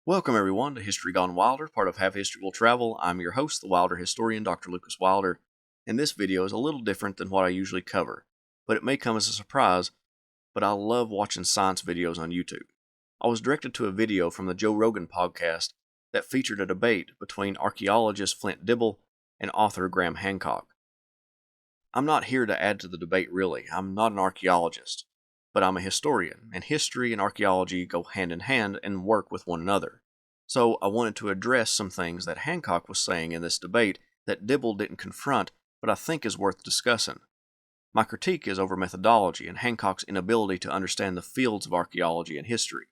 Welcome everyone to History Gone Wilder, part of Have History Will Travel. I'm your host, the Wilder historian, Dr. Lucas Wilder, and this video is a little different than what I usually cover, but it may come as a surprise, but I love watching science videos on YouTube. I was directed to a video from the Joe Rogan podcast that featured a debate between archaeologist Flint Dibble and author Graham Hancock. I'm not here to add to the debate really, I'm not an archaeologist. But I'm a historian, and history and archaeology go hand in hand and work with one another. So I wanted to address some things that Hancock was saying in this debate that Dibble didn't confront, but I think is worth discussing. My critique is over methodology and Hancock's inability to understand the fields of archaeology and history.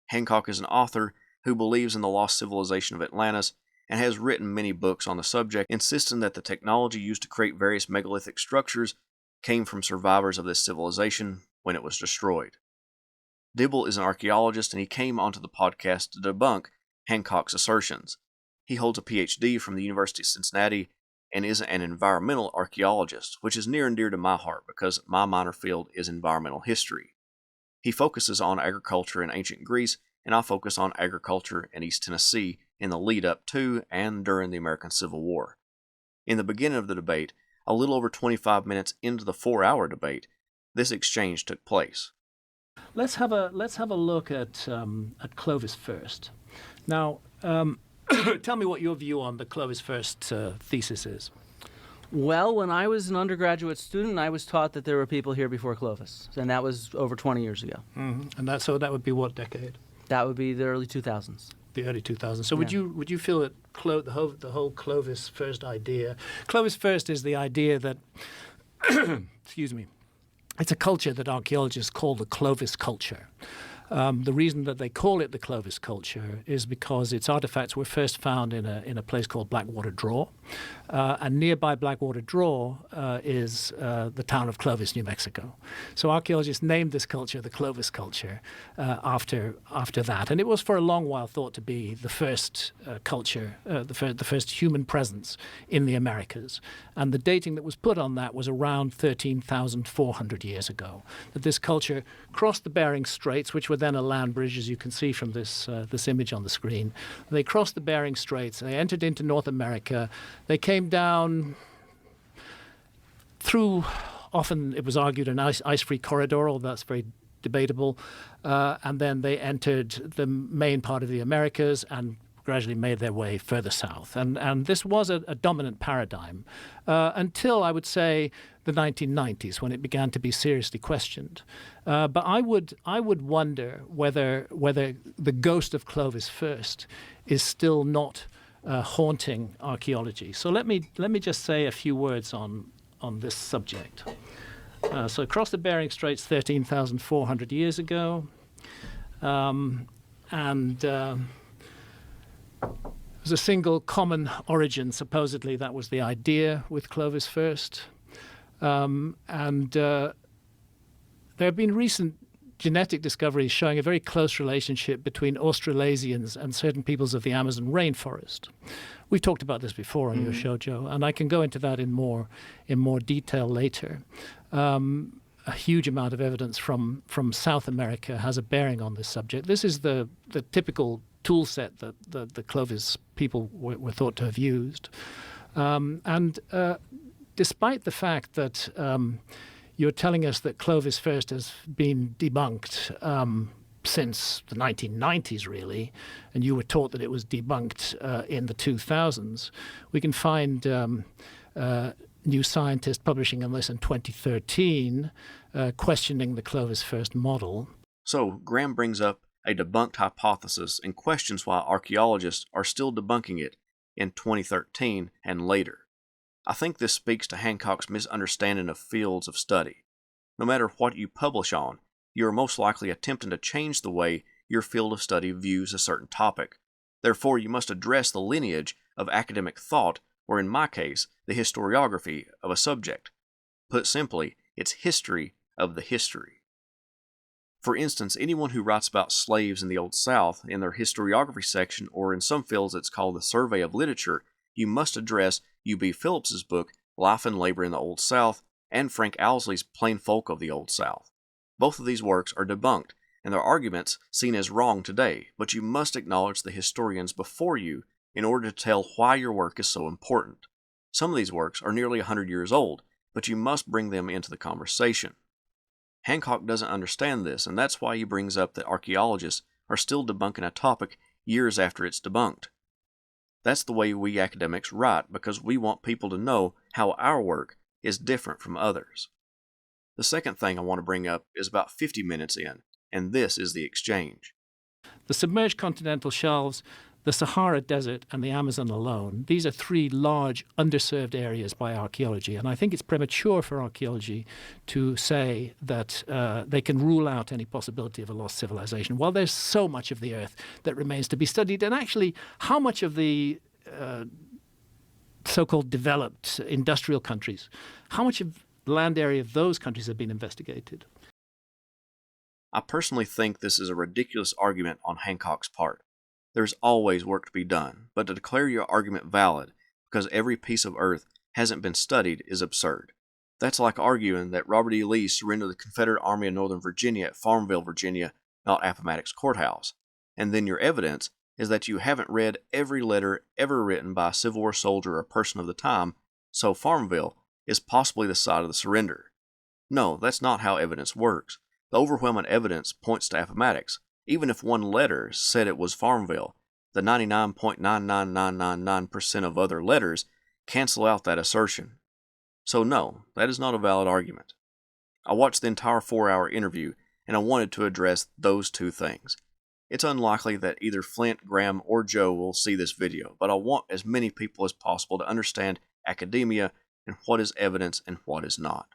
Hancock is an author who believes in the lost civilization of Atlantis and has written many books on the subject, insisting that the technology used to create various megalithic structures came from survivors of this civilization when it was destroyed. Dibble is an archaeologist and he came onto the podcast to debunk Hancock's assertions. He holds a PhD from the University of Cincinnati and is an environmental archaeologist, which is near and dear to my heart because my minor field is environmental history. He focuses on agriculture in ancient Greece, and I focus on agriculture in East Tennessee in the lead up to and during the American Civil War. In the beginning of the debate, a little over 25 minutes into the 4-hour debate, this exchange took place. Let's have a look at Clovis First. Now, tell me what your view on the Clovis First thesis is. Well, when I was an undergraduate student, I was taught that there were people here before Clovis, and that was over 20 years ago. Mm-hmm. And that would be what decade? That would be the early 2000s. The early 2000s. So Yeah. would you feel that the whole Clovis First idea? Clovis First is the idea that, excuse me. It's a culture that archaeologists call the Clovis culture. The reason that they call it the Clovis culture is because its artifacts were first found in a place called Blackwater Draw. And nearby Blackwater Draw is the town of Clovis, New Mexico. So archaeologists named this culture the Clovis culture after that. And it was for a long while thought to be the first culture, the first human presence in the Americas. And the dating that was put on that was around 13,400 years ago. That this culture crossed the Bering Straits, which were then a land bridge, as you can see from this image on the screen. They crossed the Bering Straits. They entered into North America. They came down through, often it was argued, an ice-free corridor, although that's very debatable. And then they entered the main part of the Americas and gradually made their way further south. And this was a dominant paradigm until, I would say, the 1990s, when it began to be seriously questioned. But I would wonder whether the ghost of Clovis First is still not haunting archaeology. So let me just say a few words on this subject. So across the Bering Straits 13,400 years ago, there's a single common origin. Supposedly that was the idea with Clovis First. There have been recent genetic discoveries showing a very close relationship between Australasians and certain peoples of the Amazon rainforest. We've talked about this before on your show, Joe, and I can go into that in more detail later. A huge amount of evidence from South America has a bearing on this subject. This is the typical tool set that the Clovis people were thought to have used. Despite the fact that you're telling us that Clovis First has been debunked since the 1990s, really, and you were taught that it was debunked in the 2000s, we can find New Scientist publishing on this in 2013, questioning the Clovis First model. So, Graham brings up a debunked hypothesis and questions why archaeologists are still debunking it in 2013 and later. I think this speaks to Hancock's misunderstanding of fields of study. No matter what you publish on, you are most likely attempting to change the way your field of study views a certain topic. Therefore, you must address the lineage of academic thought, or in my case, the historiography of a subject. Put simply, it's history of the history. For instance, anyone who writes about slaves in the Old South in their historiography section, or in some fields it's called the Survey of Literature, you must address U.B. Phillips's book, Life and Labor in the Old South, and Frank Owsley's Plain Folk of the Old South. Both of these works are debunked, and their arguments seen as wrong today, but you must acknowledge the historians before you in order to tell why your work is so important. Some of these works are nearly 100 years old, but you must bring them into the conversation. Hancock doesn't understand this, and that's why he brings up that archaeologists are still debunking a topic years after it's debunked. That's the way we academics write, because we want people to know how our work is different from others. The second thing I want to bring up is about 50 minutes in, and this is the exchange. The submerged continental shelves, the Sahara Desert, and the Amazon alone, these are three large underserved areas by archaeology. And I think it's premature for archaeology to say that they can rule out any possibility of a lost civilization. While there's so much of the Earth that remains to be studied, and actually how much of the so-called developed industrial countries, how much of the land area of those countries have been investigated? I personally think this is a ridiculous argument on Hancock's part. There's always work to be done, but to declare your argument valid because every piece of earth hasn't been studied is absurd. That's like arguing that Robert E. Lee surrendered the Confederate Army of Northern Virginia at Farmville, Virginia, not Appomattox Courthouse, and then your evidence is that you haven't read every letter ever written by a Civil War soldier or person of the time, so Farmville is possibly the site of the surrender. No, that's not how evidence works. The overwhelming evidence points to Appomattox. Even if one letter said it was Farmville, the 99.99999% of other letters cancel out that assertion. So no, that is not a valid argument. I watched the entire 4-hour interview, and I wanted to address those two things. It's unlikely that either Flint, Graham, or Joe will see this video, but I want as many people as possible to understand academia and what is evidence and what is not.